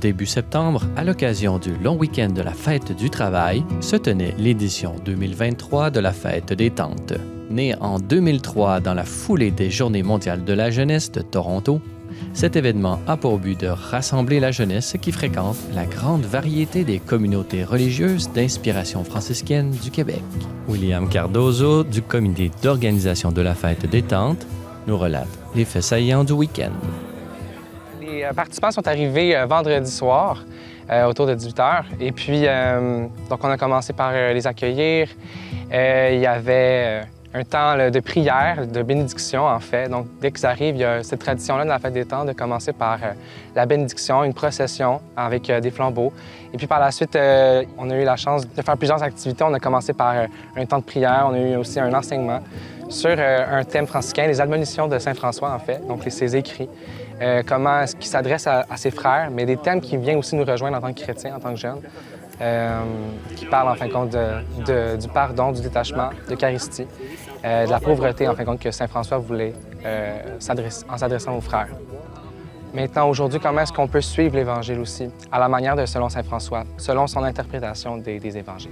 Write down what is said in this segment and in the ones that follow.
début septembre, à l'occasion du long week-end de la Fête du travail, se tenait l'édition 2023 de la Fête des Tentes. Née en 2003 dans la foulée des Journées mondiales de la jeunesse de Toronto, cet événement a pour but de rassembler la jeunesse qui fréquente la grande variété des communautés religieuses d'inspiration franciscaine du Québec. William Cardozo, du comité d'organisation de la Fête des Tentes, nous relate les faits saillants du week-end. Les participants sont arrivés vendredi soir, autour de 18 h. Et puis, donc on a commencé par les accueillir. Il y avait un temps de prière, de bénédiction, en fait. Donc, dès qu'ils arrivent, il y a cette tradition-là de la Fête des Tentes de commencer par la bénédiction, une procession avec des flambeaux. Et puis, par la suite, on a eu la chance de faire plusieurs activités. On a commencé par un temps de prière. On a eu aussi un enseignement sur un thème franciscain, les admonitions de Saint François, en fait, donc ses écrits. Comment est-ce qu'il s'adresse à ses frères, mais des thèmes qui viennent aussi nous rejoindre en tant que chrétiens, en tant que jeunes, qui parlent, en fin de compte, du pardon, du détachement, de l'Eucharistie, de la pauvreté, en fin de compte, que Saint François voulait en s'adressant aux frères. Maintenant, aujourd'hui, comment est-ce qu'on peut suivre l'Évangile aussi, à la manière de selon Saint François, selon son interprétation des Évangiles?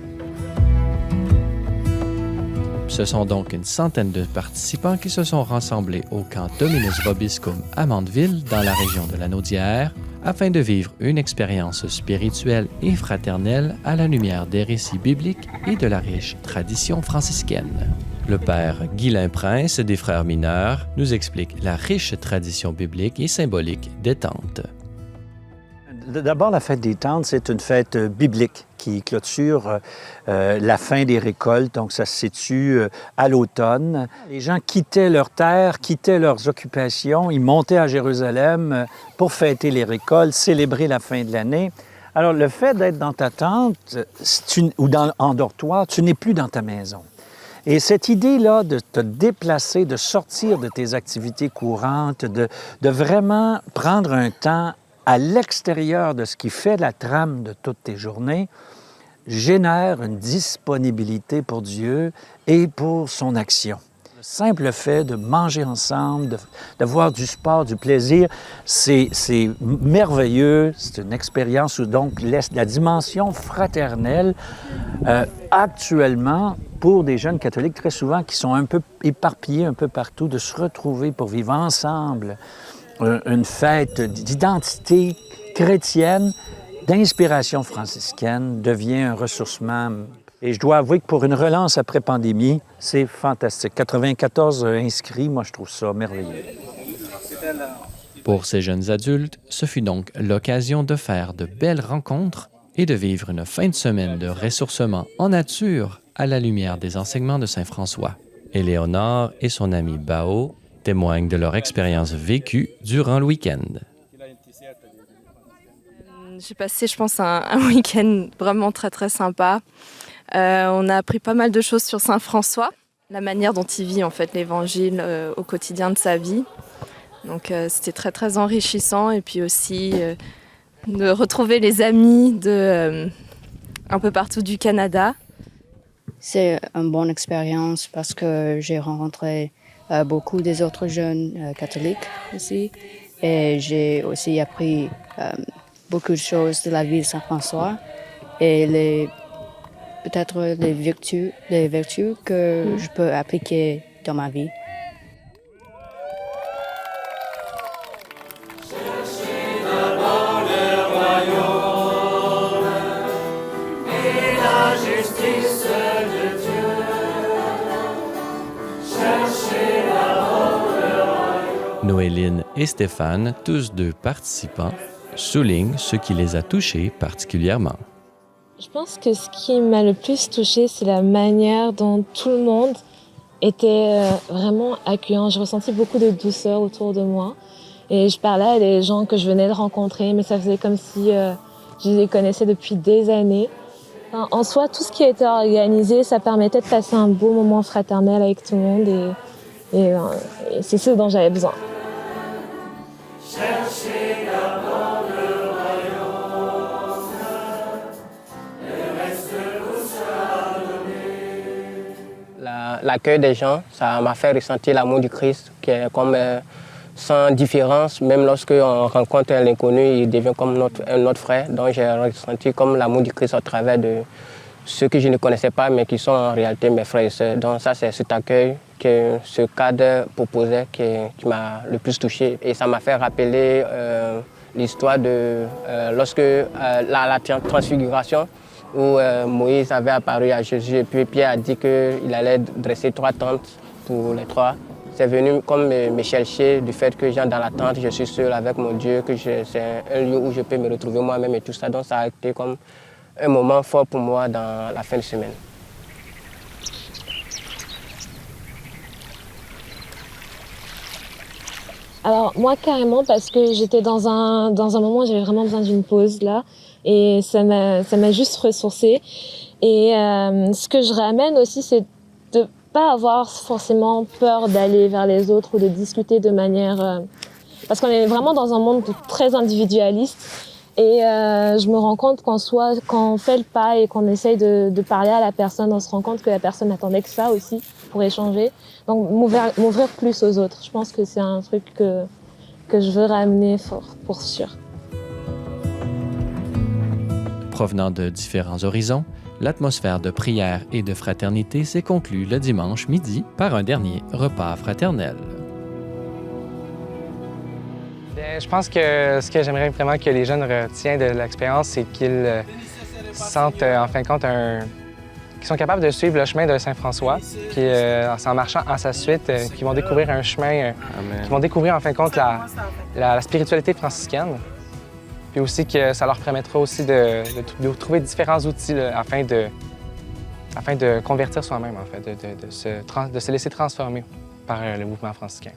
Ce sont donc une centaine de participants qui se sont rassemblés au camp Dominus Vobiscum à Mandeville, dans la région de Lanaudière, afin de vivre une expérience spirituelle et fraternelle à la lumière des récits bibliques et de la riche tradition franciscaine. Le père Guylain Prince des Frères mineurs nous explique la riche tradition biblique et symbolique des Tentes. D'abord, la fête des Tentes, c'est une fête biblique qui clôture la fin des récoltes. Donc, ça se situe à l'automne. Les gens quittaient leurs terres, quittaient leurs occupations. Ils montaient à Jérusalem pour fêter les récoltes, célébrer la fin de l'année. Alors, le fait d'être dans ta tente ou en dortoir, tu n'es plus dans ta maison. Et cette idée-là de te déplacer, de sortir de tes activités courantes, de vraiment prendre un temps à l'extérieur de ce qui fait la trame de toutes tes journées, génère une disponibilité pour Dieu et pour son action. Le simple fait de manger ensemble, de voir du sport, du plaisir, c'est merveilleux. C'est une expérience où donc la dimension fraternelle, actuellement, pour des jeunes catholiques très souvent qui sont un peu éparpillés un peu partout, de se retrouver pour vivre ensemble une fête d'identité chrétienne, d'inspiration franciscaine, devient un ressourcement. Et je dois avouer que pour une relance après pandémie, c'est fantastique. 94 inscrits, moi je trouve ça merveilleux. Pour ces jeunes adultes, ce fut donc l'occasion de faire de belles rencontres et de vivre une fin de semaine de ressourcement en nature à la lumière des enseignements de Saint François. Éléonore et son ami Bao témoignent de leur expérience vécue durant le week-end. J'ai passé, je pense, un week-end vraiment très, très sympa. On a appris pas mal de choses sur Saint François, la manière dont il vit en fait l'Évangile au quotidien de sa vie. Donc c'était très, très enrichissant. Et puis aussi de retrouver les amis un peu partout du Canada. C'est une bonne expérience parce que j'ai rencontré beaucoup des autres jeunes catholiques aussi. Et j'ai aussi appris beaucoup de choses de la vie de Saint François et peut-être les vertus que je peux appliquer dans ma vie. Noéline et Stéphane, tous deux participants, soulignent ce qui les a touchés particulièrement. Je pense que ce qui m'a le plus touchée, c'est la manière dont tout le monde était vraiment accueillant. J'ai ressenti beaucoup de douceur autour de moi. Et je parlais à des gens que je venais de rencontrer, mais ça faisait comme si je les connaissais depuis des années. Enfin, en soi, tout ce qui était organisé, ça permettait de passer un beau moment fraternel avec tout le monde. Et c'est ce dont j'avais besoin. Cherchez d'abord le royaume, le reste vous sera donné. L'accueil des gens, ça m'a fait ressentir l'amour du Christ, qui est comme sans différence. Même lorsqu'on rencontre un inconnu, il devient comme un autre frère. Donc j'ai ressenti comme l'amour du Christ au travers de ceux que je ne connaissais pas, mais qui sont en réalité mes frères et sœurs. Donc ça, c'est cet accueil que ce cadre proposait qui m'a le plus touché. Et ça m'a fait rappeler l'histoire de lorsque la transfiguration, où Moïse avait apparu à Jésus et puis Pierre a dit qu'il allait dresser 3 tentes pour les 3. C'est venu comme me chercher du fait que dans la tente, je suis seul avec mon Dieu, que c'est un lieu où je peux me retrouver moi-même et tout ça. Donc ça a été comme un moment fort pour moi dans la fin de semaine. Alors moi carrément parce que j'étais dans un moment où j'avais vraiment besoin d'une pause là et ça m'a juste ressourcée. Et ce que je ramène aussi, c'est de pas avoir forcément peur d'aller vers les autres ou de discuter de manière... parce qu'on est vraiment dans un monde très individualiste et je me rends compte quand on fait le pas et qu'on essaye de parler à la personne, on se rend compte que la personne attendait que ça aussi pour échanger. Donc m'ouvrir plus aux autres, je pense que c'est un truc que je veux ramener fort, pour sûr. Provenant de différents horizons, l'atmosphère de prière et de fraternité s'est conclue le dimanche midi par un dernier repas fraternel. Bien, je pense que ce que j'aimerais vraiment que les jeunes retiennent de l'expérience, c'est qu'ils sentent en fin de compte qu'ils sont capables de suivre le chemin de Saint-François, puis en marchant à sa suite, qu'ils vont découvrir un chemin, qu'ils vont découvrir en fin de compte la spiritualité franciscaine, puis aussi que ça leur permettra aussi de trouver différents outils là, afin de convertir soi-même, en fait, de se laisser transformer par le mouvement franciscain.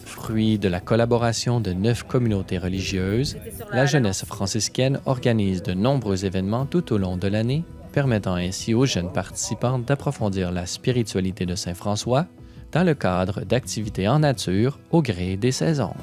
Fruit de la collaboration de 9 communautés religieuses, la jeunesse franciscaine organise de nombreux événements tout au long de l'année, permettant ainsi aux jeunes participants d'approfondir la spiritualité de Saint François dans le cadre d'activités en nature au gré des saisons.